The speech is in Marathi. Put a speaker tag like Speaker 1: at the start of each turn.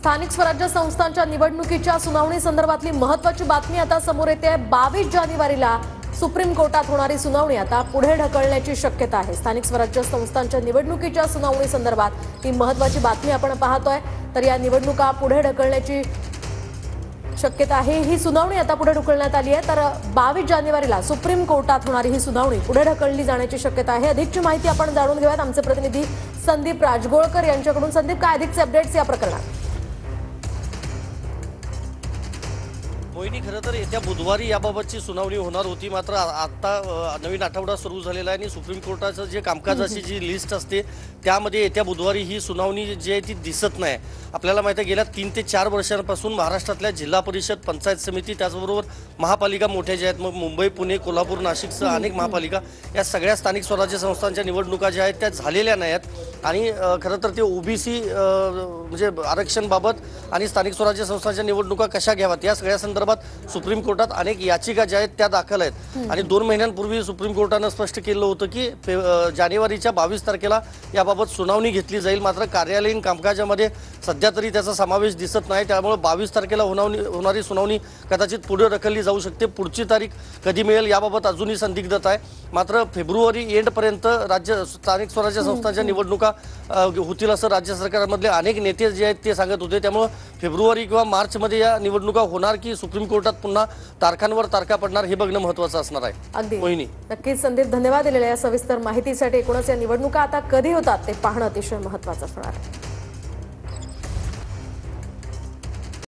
Speaker 1: स्थानिक स्वराज्य संस्थांच्या निवडणुकीच्या सुनावणी संदर्भातली महत्त्वाची बातमी आता समोर येते। 22 जानेवारीला सुप्रीम कोर्टात होणारी सुनावणी आता पुढे ढकलण्याची शक्यता आहे। स्थानिक स्वराज्य संस्थांच्या निवडणुकीच्या सुनावणी संदर्भात ही महत्त्वाची बातमी आपण पाहतोय। तर या निवडणुका पुढे ढकलण्याची शक्यता आहे। ही सुनावणी आता पुढे ढकलण्यात आली आहे। तर 22 जानेवारीला सुप्रीम कोर्टात होणारी ही सुनावणी पुढे ढकलली जाण्याची शक्यता आहे। अधिकची माहिती आपण जाणून घेऊयात आमचे प्रतिनिधी संदीप राजगोळकर यांच्याकडून। संदीप, काय अधिकचे अपडेट्स या प्रकरणात?
Speaker 2: मोहिनी, खरं तर येत्या बुधवारी याबाबतची सुनावणी होणार होती, मात्र आता नवीन आठवडा सुरू झालेला आहे आणि सुप्रीम कोर्टाचं जे कामकाजाची जी लिस्ट असते त्यामध्ये येत्या बुधवारी ही सुनावणी जी आहे ती दिसत नाही। आपल्याला माहिती आहे गेल्या 3 ते 4 वर्षांपासून महाराष्ट्रातल्या जिल्हा परिषद, पंचायत समिती, त्याचबरोबर महापालिका मोठ्या ज्या आहेत, मग मुंबई, पुणे, कोल्हापूर, नाशिकसह अनेक महापालिका, या सगळ्या स्थानिक स्वराज्य संस्थांच्या निवडणुका ज्या आहेत त्या झालेल्या नाहीत। आणि खरं तर ते ओबीसी म्हणजे आरक्षणबाबत आणि स्थानिक स्वराज्य संस्थांच्या निवडणुका कशा घ्याव्यात या सगळ्या संदर्भात सुप्रीम कोर्टात अनेक याचिका ज्या आहेत त्या दाखल आहेत। आणि 2 महिन्यांपूर्वी सुप्रीम कोर्टानं स्पष्ट केलं होतं की जानेवारीच्या 22 तारखेला याबाबत सुनावणी घेतली जाईल, मात्र कार्यालयीन कामकाजामध्ये सध्या तरी त्याचा समावेश दिसत नाही। त्यामुळे 22 तारखेला होणारी सुनावणी कदाचित पुढे ढकलली जाऊ शकते। पुढची तारीख कधी मिळेल याबाबत अजूनही संदिग्धता आहे। मात्र फेब्रुवारी एंडपर्यंत राज्य स्थानिक स्वराज्य संस्थांच्या निवडणुका होतील असं राज्य सरकारमधले अनेक नेते जे आहेत ते सांगत होते। त्यामुळे फेब्रुवारी किंवा मार्चमध्ये या निवडणुका होणार की सुप्रीम कोर्टात पुन्हा तारखांवर तारखा पडणार हे बघणं महत्त्वाचं असणार आहे।
Speaker 1: अगदी
Speaker 2: मोहिनी,
Speaker 1: नक्कीच संदीप, धन्यवाद दिलेल्या या सविस्तर माहितीसाठी। एकूणच या निवडणुका आता कधी होतात ते पाहणं अतिशय महत्त्वाचं असणार आहे।